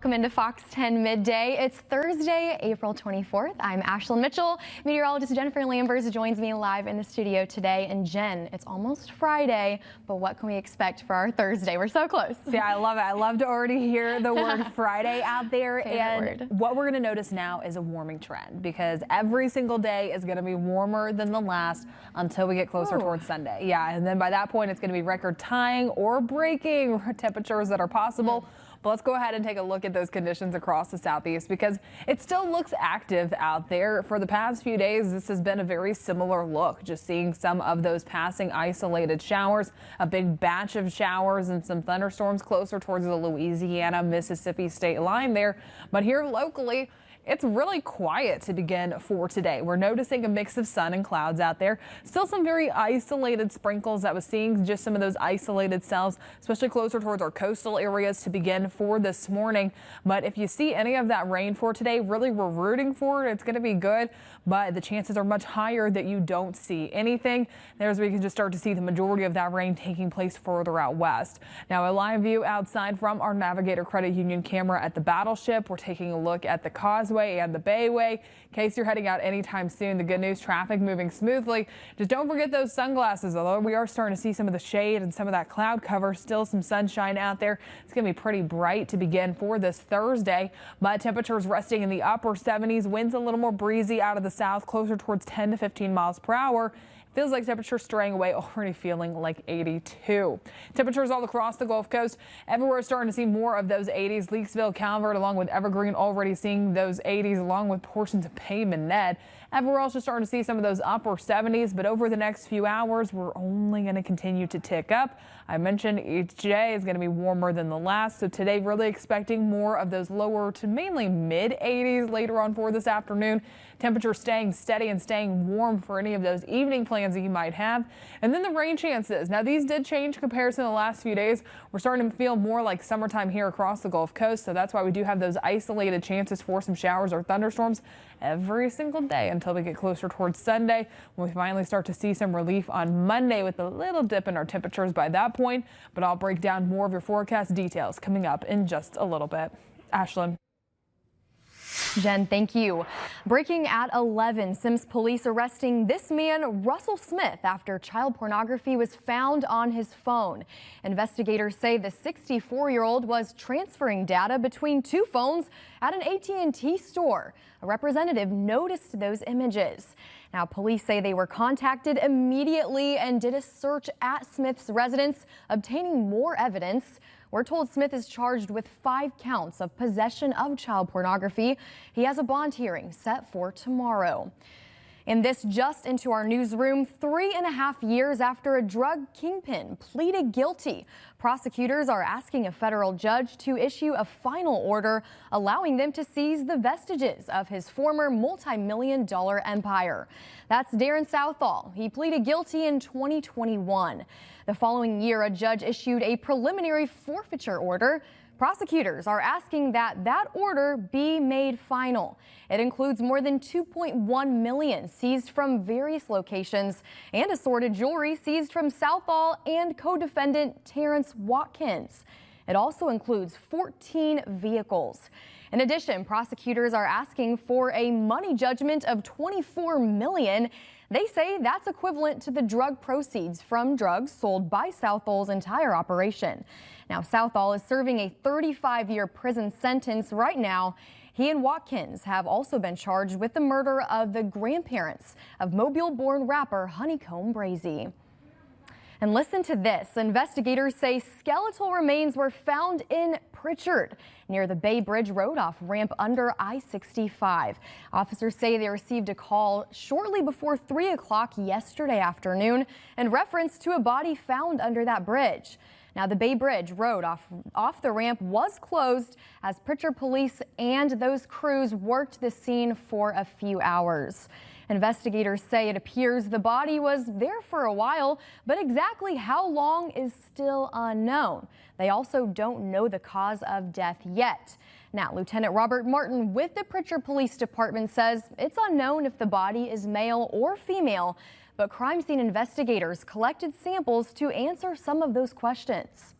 Welcome into Fox 10 Midday. It's Thursday, April 24th. I'm Ashlyn Mitchell. Meteorologist Jennifer Lambers joins me live in the studio today. And Jen, it's almost Friday, but what can we expect for our Thursday? We're so close. Yeah, I love it. I love to already hear the word Friday out there. Favorite word. What we're going to notice now is a warming trend because every single day is going to be warmer than the last until we get closer towards Sunday. Yeah, and then by that point, it's going to be record tying or breaking temperatures that are possible. But let's go ahead and take a look at those conditions across the southeast because it still looks active out there. For the past few days, this has been a very similar look, just seeing some of those passing isolated showers, a big batch of showers and some thunderstorms closer towards the Louisiana-Mississippi state line there. But here locally, it's really quiet to begin for today. We're noticing a mix of sun and clouds out there. Still some very isolated sprinkles. I was seeing just some of those isolated cells, especially closer towards our coastal areas to begin for this morning. But if you see any of that rain for today, really we're rooting for it. It's going to be good, but the chances are much higher that you don't see anything. There's where you can just start to see the majority of that rain taking place further out west. Now a live view outside from our Navigator Credit Union camera at the Battleship. We're taking a look at the Causeway and the Bayway. In case you're heading out anytime soon, the good news, traffic moving smoothly. Just don't forget those sunglasses. Although we are starting to see some of the shade and some of that cloud cover, still some sunshine out there. It's going to be pretty bright to begin for this Thursday, but temperatures resting in the upper 70s. Winds a little more breezy out of the south, closer towards 10 to 15 miles per hour. Feels like temperatures straying away, already feeling like 82. Temperatures all across the Gulf Coast. Everywhere starting to see more of those 80s. Leakesville, Calvert, along with Evergreen, already seeing those 80s, along with portions of Bay Minette. Everywhere else, just starting to see some of those upper 70s, but over the next few hours, we're only going to continue to tick up. I mentioned each day is going to be warmer than the last, so today really expecting more of those lower to mainly mid 80s later on for this afternoon. Temperature staying steady and staying warm for any of those evening plans that you might have. And then the rain chances. Now these did change in comparison to the last few days. We're starting to feel more like summertime here across the Gulf Coast, so that's why we do have those isolated chances for some showers or thunderstorms every single day until we get closer towards Sunday, when we finally start to see some relief on Monday with a little dip in our temperatures by that point. But I'll break down more of your forecast details coming up in just a little bit. Ashlyn. Jen, thank you. Breaking at 11, Sims police arresting this man, Russell Smith, after child pornography was found on his phone. Investigators say the 64-year-old was transferring data between two phones at an AT&T store. A representative noticed those images. Now, police say they were contacted immediately and did a search at Smith's residence, obtaining more evidence. We're told Smith is charged with 5 counts of possession of child pornography. He has a bond hearing set for tomorrow. And this just into our newsroom, 3.5 years after a drug kingpin pleaded guilty. Prosecutors are asking a federal judge to issue a final order allowing them to seize the vestiges of his former multi-million-dollar empire. That's Darren Southall. He pleaded guilty in 2021. The following year, a judge issued a preliminary forfeiture order. Prosecutors are asking that that order be made final. It includes more than $2.1 million seized from various locations and assorted jewelry seized from Southall and co-defendant Terrence Watkins. It also includes 14 vehicles. In addition, prosecutors are asking for a money judgment of $24 million. They say that's equivalent to the drug proceeds from drugs sold by Southall's entire operation. Now, Southall is serving a 35-year prison sentence right now. He and Watkins have also been charged with the murder of the grandparents of Mobile-born rapper Honeycomb Brazy. And listen to this. Investigators say skeletal remains were found in Pritchard near the Bay Bridge Road off ramp under I-65. Officers say they received a call shortly before 3 o'clock yesterday afternoon in reference to a body found under that bridge. Now, the Bay Bridge Road off the ramp was closed as Pritchard police and those crews worked the scene for a few hours. Investigators say it appears the body was there for a while, but exactly how long is still unknown. They also don't know the cause of death yet. Now, Lieutenant Robert Martin with the Pritchard Police Department says it's unknown if the body is male or female, but crime scene investigators collected samples to answer some of those questions.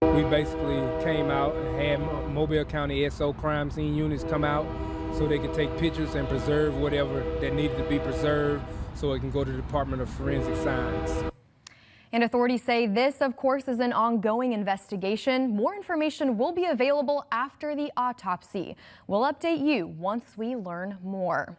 We basically came out and had Mobile County SO crime scene units come out so they could take pictures and preserve whatever that needed to be preserved so it can go to the Department of Forensic Science. And authorities say this, of course, is an ongoing investigation. More information will be available after the autopsy. We'll update you once we learn more.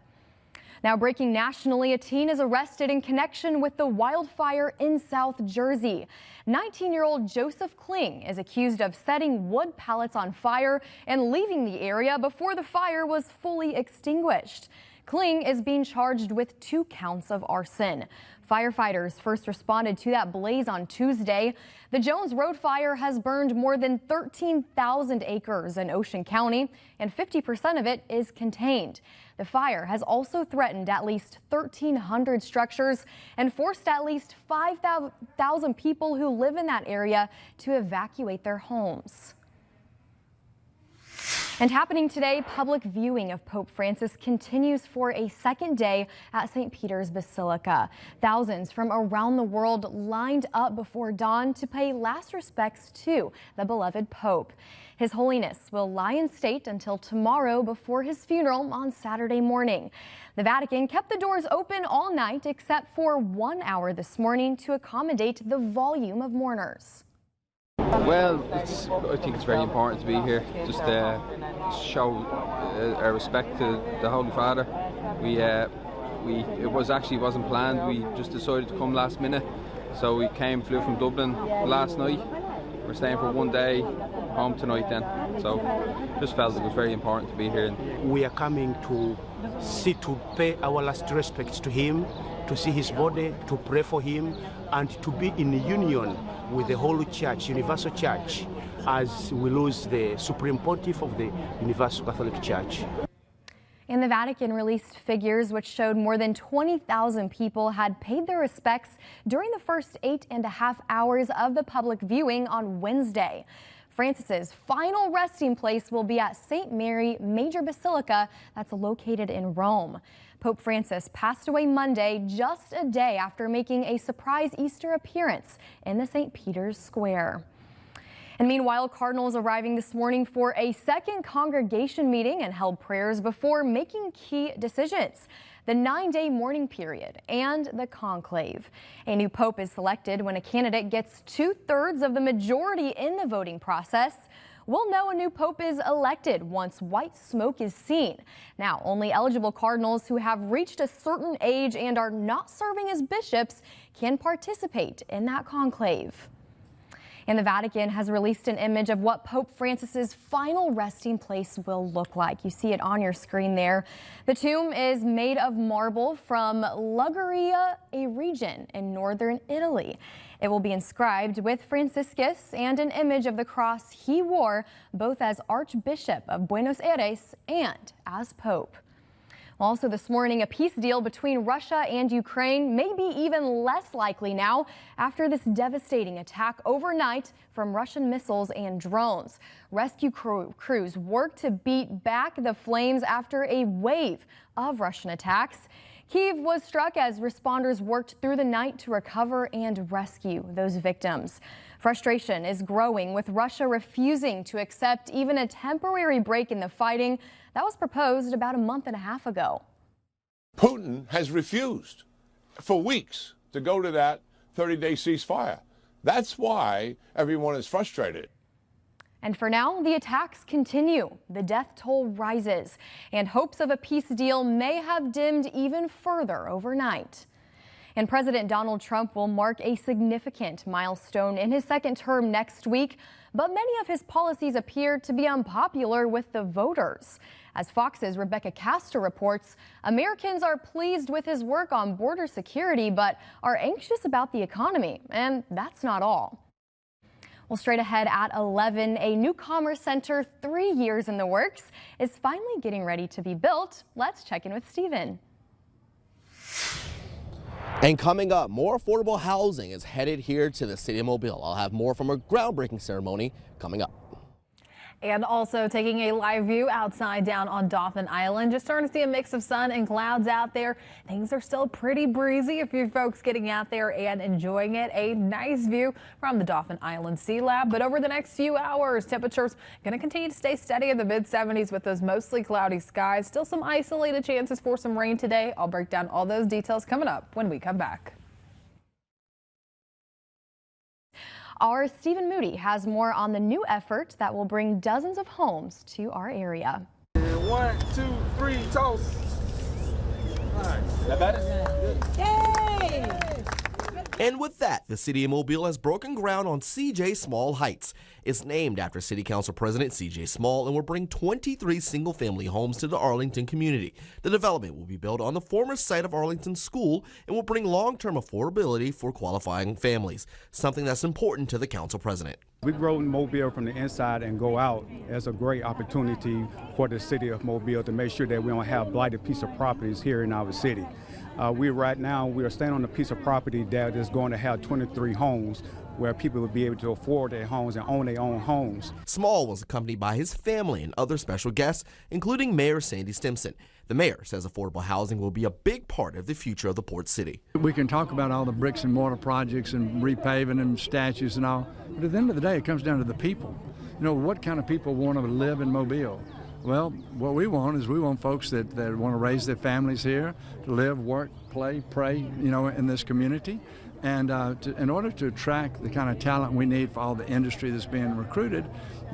Now, breaking nationally, a teen is arrested in connection with the wildfire in South Jersey. 19-year-old Joseph Kling is accused of setting wood pallets on fire and leaving the area before the fire was fully extinguished. Kling is being charged with 2 counts of arson. Firefighters first responded to that blaze on Tuesday. The Jones Road fire has burned more than 13,000 acres in Ocean County, and 50% of it is contained. The fire has also threatened at least 1,300 structures and forced at least 5,000 people who live in that area to evacuate their homes. And happening today, public viewing of Pope Francis continues for a second day at St. Peter's Basilica. Thousands from around the world lined up before dawn to pay last respects to the beloved Pope. His Holiness will lie in state until tomorrow before his funeral on Saturday morning. The Vatican kept the doors open all night except for 1 hour this morning to accommodate the volume of mourners. Well, I think it's very important to be here, just to show our respect to the Holy Father. It wasn't planned. We just decided to come last minute, so we flew from Dublin last night. We're staying for 1 day, home tonight then. So just felt it was very important to be here. We are coming to pay our last respects to him, to see his body, to pray for him, and to be in union with the Holy Church, Universal Church, as we lose the Supreme Pontiff of the Universal Catholic Church. And the Vatican released figures which showed more than 20,000 people had paid their respects during the first 8.5 hours of the public viewing on Wednesday. Francis's final resting place will be at St. Mary Major Basilica that's located in Rome. Pope Francis passed away Monday, just a day after making a surprise Easter appearance in the St. Peter's Square. And meanwhile, Cardinals arriving this morning for a second congregation meeting and held prayers before making key decisions: the 9-day mourning period and the conclave. A new pope is selected when a candidate gets 2/3 of the majority in the voting process. We'll know a new pope is elected once white smoke is seen. Now, only eligible cardinals who have reached a certain age and are not serving as bishops can participate in that conclave. And the Vatican has released an image of what Pope Francis's final resting place will look like. You see it on your screen there. The tomb is made of marble from Liguria, a region in northern Italy. It will be inscribed with Franciscus and an image of the cross he wore both as Archbishop of Buenos Aires and as Pope. Also this morning, a peace deal between Russia and Ukraine may be even less likely now after this devastating attack overnight from Russian missiles and drones. Rescue crews worked to beat back the flames after a wave of Russian attacks. Kyiv was struck as responders worked through the night to recover and rescue those victims. Frustration is growing, with Russia refusing to accept even a temporary break in the fighting that was proposed about a month and a half ago. Putin has refused for weeks to go to that 30-day ceasefire. That's why everyone is frustrated. And for now, the attacks continue. The death toll rises, and hopes of a peace deal may have dimmed even further overnight. And President Donald Trump will mark a significant milestone in his second term next week, but many of his policies appear to be unpopular with the voters. As Fox's Rebecca Castor reports, Americans are pleased with his work on border security, but are anxious about the economy. And that's not all. Well, straight ahead at 11, a new commerce center 3 years in the works is finally getting ready to be built. Let's check in with Steven. And coming up, more affordable housing is headed here to the city of Mobile. I'll have more from a groundbreaking ceremony coming up. And also taking a live view outside down on Dauphin Island. Just starting to see a mix of sun and clouds out there. Things are still pretty breezy if you folks getting out there and enjoying it. A nice view from the Dauphin Island Sea Lab. But over the next few hours, temperatures going to continue to stay steady in the mid-70s with those mostly cloudy skies. Still some isolated chances for some rain today. I'll break down all those details coming up when we come back. Our Stephen Moody has more on the new effort that will bring dozens of homes to our area. 1, 2, 3, toss. That better? Yay! And with that, the City of Mobile has broken ground on C.J. Small Heights. It's named after City Council President C.J. Small and will bring 23 single-family homes to the Arlington community. The development will be built on the former site of Arlington School and will bring long-term affordability for qualifying families, something that's important to the council president. We grow Mobile from the inside and go out as a great opportunity for the City of Mobile to make sure that we don't have blighted piece of properties here in our city. We are standing on a piece of property that is going to have 23 homes where people will be able to afford their homes and own their own homes. Small was accompanied by his family and other special guests, including Mayor Sandy Stimson. The mayor says affordable housing will be a big part of the future of the Port City. We can talk about all the bricks and mortar projects and repaving and statues and all, but at the end of the day, it comes down to the people. You know, what kind of people want to live in Mobile? Well, what we want is we want folks that want to raise their families here, to live, work, play, pray, you know, in this community. And in order to attract the kind of talent we need for all the industry that's being recruited,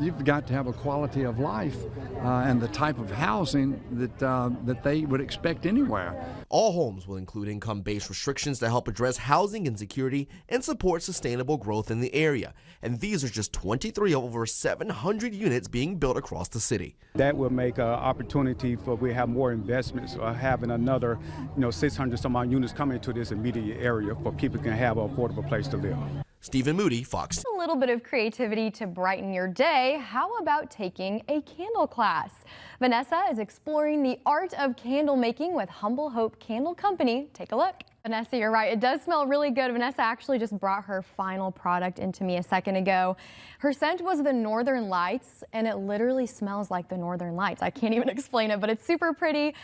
you've got to have a quality of life and the type of housing that they would expect anywhere. All homes will include income-based restrictions to help address housing insecurity and support sustainable growth in the area. And these are just 23 of over 700 units being built across the city. That will make an opportunity for we have more investments or having another, 600 some odd units coming to this immediate area for people can have an affordable place to live. Stephen Moody, Fox. A little bit of creativity to brighten your day. How about taking a candle class? Vanessa is exploring the art of candle making with Humble Hope Candle Company. Take a look. Vanessa, you're right. It does smell really good. Vanessa actually just brought her final product into me a second ago. Her scent was the Northern Lights, and it literally smells like the Northern Lights. I can't even explain it, but it's super pretty.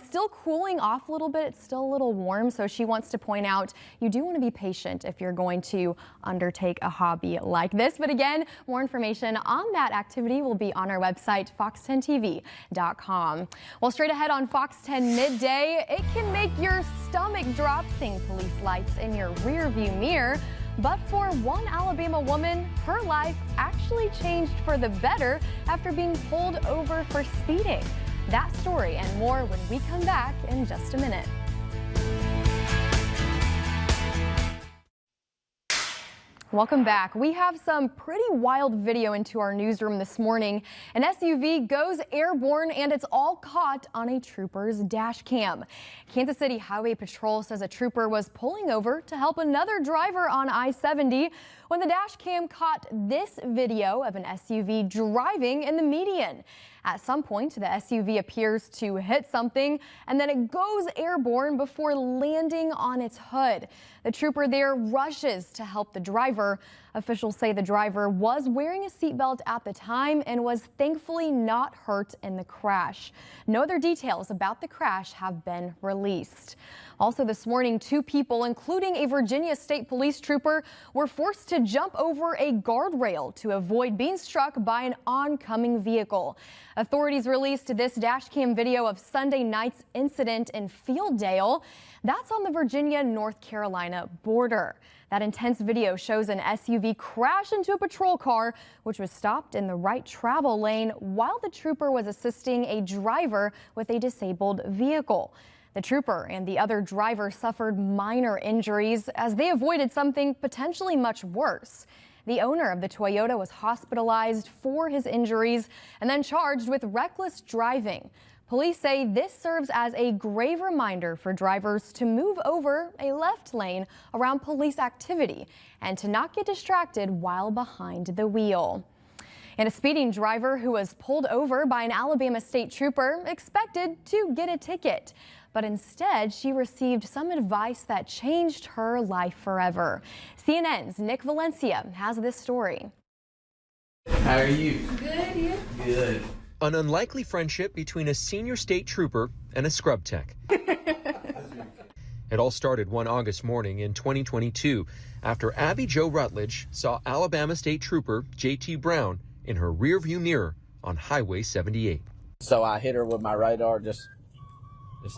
Still cooling off a little bit. It's still a little warm, so she wants to point out you do want to be patient if you're going to undertake a hobby like this. But again, more information on that activity will be on our website, fox10tv.com. Well, straight ahead on Fox 10 Midday, it can make your stomach drop seeing police lights in your rearview mirror. But for one Alabama woman, her life actually changed for the better after being pulled over for speeding. That story and more when we come back in just a minute. Welcome back. We have some pretty wild video into our newsroom this morning. An SUV goes airborne and it's all caught on a trooper's dash cam. Kansas City Highway Patrol says a trooper was pulling over to help another driver on I-70 when the dash cam caught this video of an SUV driving in the median. At some point, the SUV appears to hit something and then it goes airborne before landing on its hood. The trooper there rushes to help the driver. Officials say the driver was wearing a seatbelt at the time and was thankfully not hurt in the crash. No other details about the crash have been released. Also this morning, 2 people, including a Virginia State Police trooper, were forced to jump over a guardrail to avoid being struck by an oncoming vehicle. Authorities released this dashcam video of Sunday night's incident in Fielddale. That's on the Virginia-North Carolina border. That intense video shows an SUV crash into a patrol car, which was stopped in the right travel lane while the trooper was assisting a driver with a disabled vehicle. The trooper and the other driver suffered minor injuries as they avoided something potentially much worse. The owner of the Toyota was hospitalized for his injuries and then charged with reckless driving. Police say this serves as a grave reminder for drivers to move over a left lane around police activity and to not get distracted while behind the wheel. And a speeding driver who was pulled over by an Alabama state trooper expected to get a ticket. But instead, she received some advice that changed her life forever. CNN's Nick Valencia has this story. How are you? Good, you? Good. An unlikely friendship between a senior state trooper and a scrub tech. It all started one August morning in 2022 after Abby Jo Rutledge saw Alabama State Trooper J.T. Brown in her rearview mirror on Highway 78. So I hit her with my radar just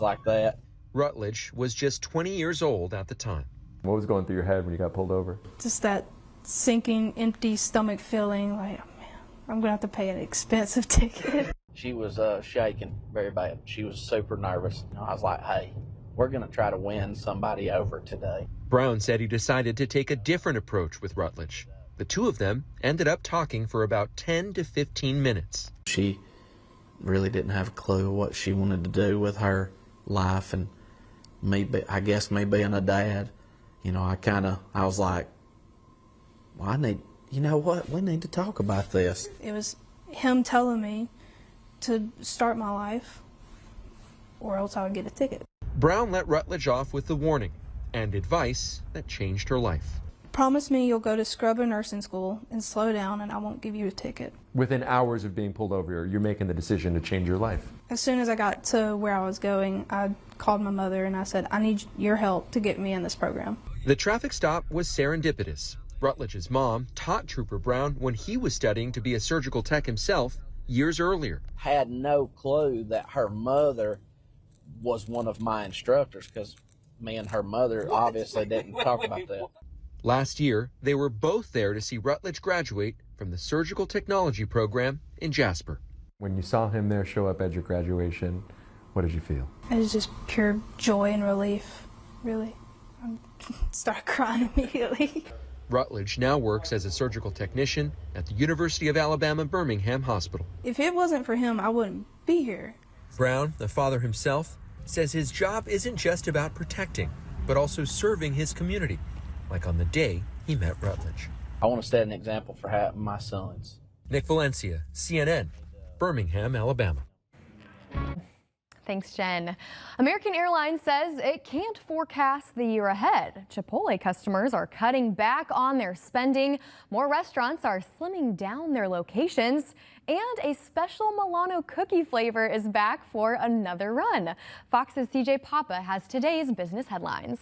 like that. Rutledge was just 20 years old at the time. What was going through your head when you got pulled over? Just that sinking, empty stomach feeling like, oh, man, I'm going to have to pay an expensive ticket. She was shaking very bad. She was super nervous. I was like, hey, we're going to try to win somebody over today. Brown said he decided to take a different approach with Rutledge. The two of them ended up talking for about 10 to 15 minutes. She really didn't have a clue what she wanted to do with her life, and I guess me being a dad, I was like, well, you know what, we need to talk about this. It was him telling me to start my life or else I would get a ticket. Brown let Rutledge off with the warning and advice that changed her life. Promise me you'll go to scrub or nursing school and slow down and I won't give you a ticket. Within hours of being pulled over, you're making the decision to change your life. As soon as I got to where I was going, I called my mother and I said, I need your help to get me in this program. The traffic stop was serendipitous. Rutledge's mom taught Trooper Brown when he was studying to be a surgical tech himself years earlier. Had no clue that her mother was one of my instructors, because me and her mother obviously didn't talk about that. Last year, they were both there to see Rutledge graduate from the surgical technology program in Jasper. When you saw him there show up at your graduation, what did you feel? It was just pure joy and relief, really. I started crying immediately. Rutledge now works as a surgical technician at the University of Alabama Birmingham Hospital. If it wasn't for him, I wouldn't be here. Brown, the father himself, says his job isn't just about protecting, but also serving his community, like on the day he met Rutledge. I want to set an example for my sons. Nick Valencia, CNN, Birmingham, Alabama. Thanks, Jen. American Airlines says it can't forecast the year ahead. Chipotle customers are cutting back on their spending. More restaurants are slimming down their locations. And a special Milano cookie flavor is back for another run. Fox's CJ Papa has today's business headlines.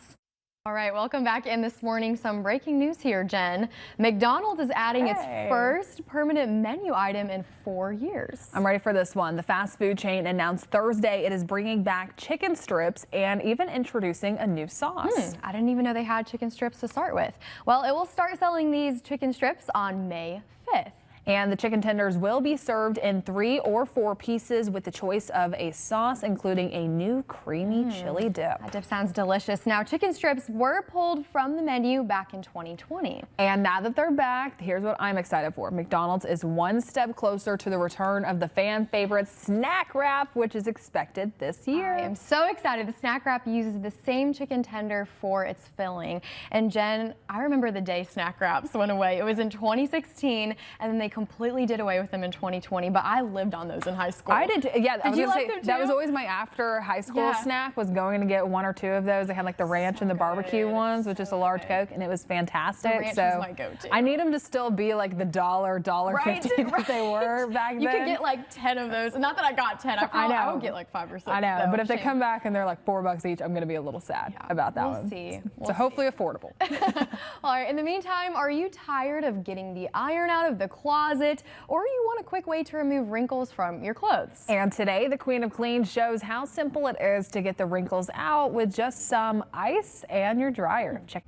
All right, welcome back in this morning. Some breaking news here, Jen. McDonald's is adding its first permanent menu item in 4 years. I'm ready for this one. The fast food chain announced Thursday it is bringing back chicken strips and even introducing a new sauce. I didn't even know they had chicken strips to start with. Well, it will start selling these chicken strips on May 5th. And the chicken tenders will be served in 3 or 4 pieces with the choice of a sauce, including a new creamy chili dip. That dip sounds delicious. Now, chicken strips were pulled from the menu back in 2020. And now that they're back, here's what I'm excited for. McDonald's is one step closer to the return of the fan favorite snack wrap, which is expected this year. I am so excited. The snack wrap uses the same chicken tender for its filling. And Jen, I remember the day snack wraps went away. It was in 2016, and then they completely did away with them in 2020, but I lived on those in high school. I did, yeah. Did you like them too? That was always my after high school snack, was going to get 1 or 2 of those. They had like the ranch and the barbecue ones with just a large Coke, and it was fantastic. The ranch so was my go-to. I need them to still be like the $1.50 that they were back then. You could get like 10 of those. Not that I got 10. I would get like 5 or 6. I know, though. but if they Shame. come back and they're like $4 each, I'm going to be a little sad about that one. We'll see. So hopefully affordable. All right. In the meantime, are you tired of getting the iron out of the closet, or you want a quick way to remove wrinkles from your clothes? And today, the Queen of Clean shows how simple it is to get the wrinkles out with just some ice and your dryer. Check.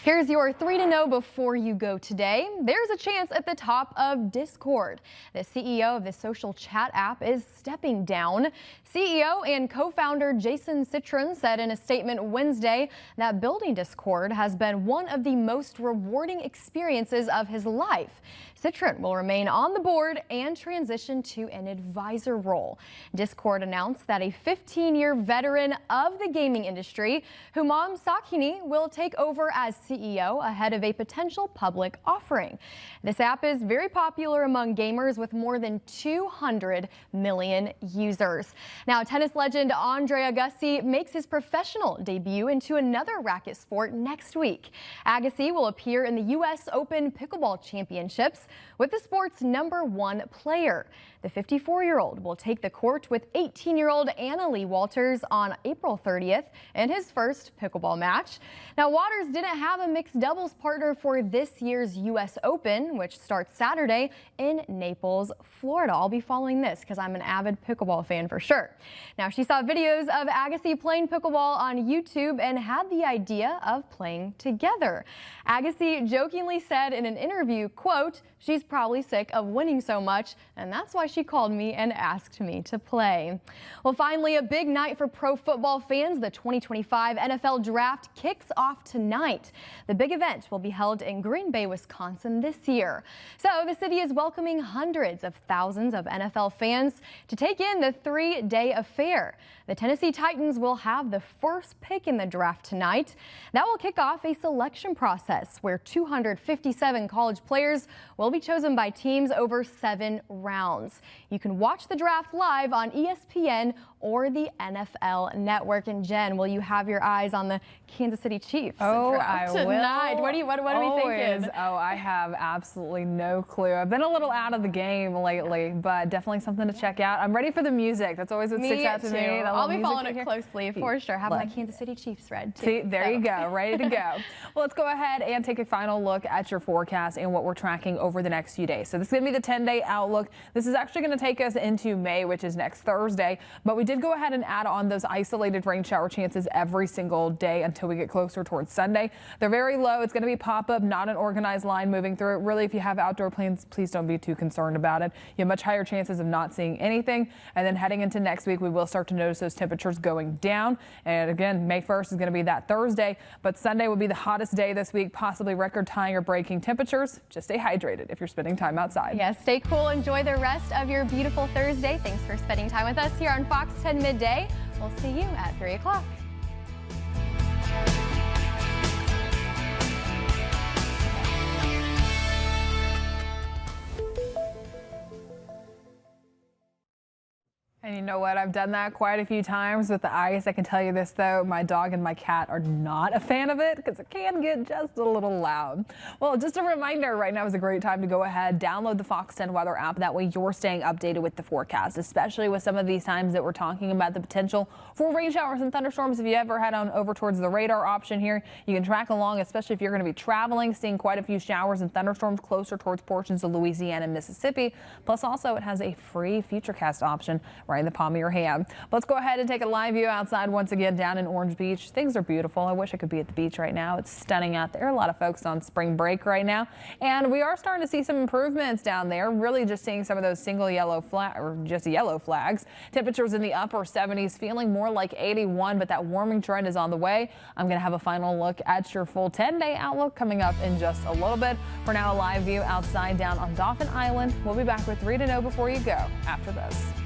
Here's your 3 to know before you go today. There's a chance at the top of Discord. The CEO of the social chat app is stepping down. CEO and co-founder Jason Citron said in a statement Wednesday that building Discord has been one of the most rewarding experiences of his life. Citron will remain on the board and transition to an advisor role. Discord announced that a 15-year veteran of the gaming industry, Humam Sakhini, will take over as CEO ahead of a potential public offering. This app is very popular among gamers with more than 200 million users. Now, tennis legend Andre Agassi makes his professional debut into another racket sport next week. Agassi will appear in the U.S. Open Pickleball Championships with the sport's #1 player. The 54-year-old will take the court with 18-year-old Anna Leigh Walters on April 30th in his first pickleball match. Now, Waters didn't have a mixed doubles partner for this year's U.S. Open, which starts Saturday in Naples, Florida. I'll be following this because I'm an avid pickleball fan for sure. Now, she saw videos of Agassi playing pickleball on YouTube and had the idea of playing together. Agassi jokingly said in an interview, quote, "She's probably sick of winning so much, and that's why she called me and asked me to play." Well, finally, a big night for pro football fans. The 2025 NFL Draft kicks off tonight. The big event will be held in Green Bay, Wisconsin this year. So the city is welcoming hundreds of thousands of NFL fans to take in the 3-day affair. The Tennessee Titans will have the first pick in the draft tonight. That will kick off a selection process where 257 college players will be chosen by teams over 7 rounds. You can watch the draft live on ESPN or the NFL Network. And Jen, will you have your eyes on the Kansas City Chiefs draft tonight? What are we thinking? Oh, I have absolutely no clue. I've been a little out of the game lately, but definitely something to check out. I'm ready for the music. That's always what sticks out to me. I'll be following it closely for sure. Have my Kansas City Chiefs red too. See, there you go, ready to go. Well, let's go ahead and take a final look at your forecast and what we're tracking over the next few days. So this is going to be the 10-day outlook. This is actually going to take us into May, which is next Thursday. But we did go ahead and add on those isolated rain shower chances every single day until we get closer towards Sunday. They're very low. It's going to be pop-up, not an organized line moving through it. Really, if you have outdoor plans, please don't be too concerned about it. You have much higher chances of not seeing anything. And then heading into next week, we will start to notice those temperatures going down. And again, May 1st is going to be that Thursday, but Sunday will be the hottest day this week, possibly record-tying or breaking temperatures. Just stay hydrated if you're spending time outside. Yes, stay cool. Enjoy the rest of your beautiful Thursday. Thanks for spending time with us here on Fox 10 Midday. We'll see you at 3 o'clock. And you know what? I've done that quite a few times with the ice. I can tell you this, though. My dog and my cat are not a fan of it because it can get just a little loud. Well, just a reminder, right now is a great time to go ahead, download the Fox 10 weather app. That way you're staying updated with the forecast, especially with some of these times that we're talking about the potential for rain showers and thunderstorms. If you ever head on over towards the radar option here, you can track along, especially if you're going to be traveling, seeing quite a few showers and thunderstorms closer towards portions of Louisiana and Mississippi. Plus, also, it has a free Futurecast option right in the palm of your hand. Let's go ahead and take a live view outside once again down in Orange Beach. Things are beautiful. I wish I could be at the beach right now. It's stunning out there. A lot of folks on spring break right now. And we are starting to see some improvements down there. Really just seeing some of those single yellow flag or just yellow flags. Temperatures in the upper 70s, feeling more like 81, but that warming trend is on the way. I'm going to have a final look at your full 10-day outlook coming up in just a little bit. For now, a live view outside down on Dauphin Island. We'll be back with 3 to know before you go after this.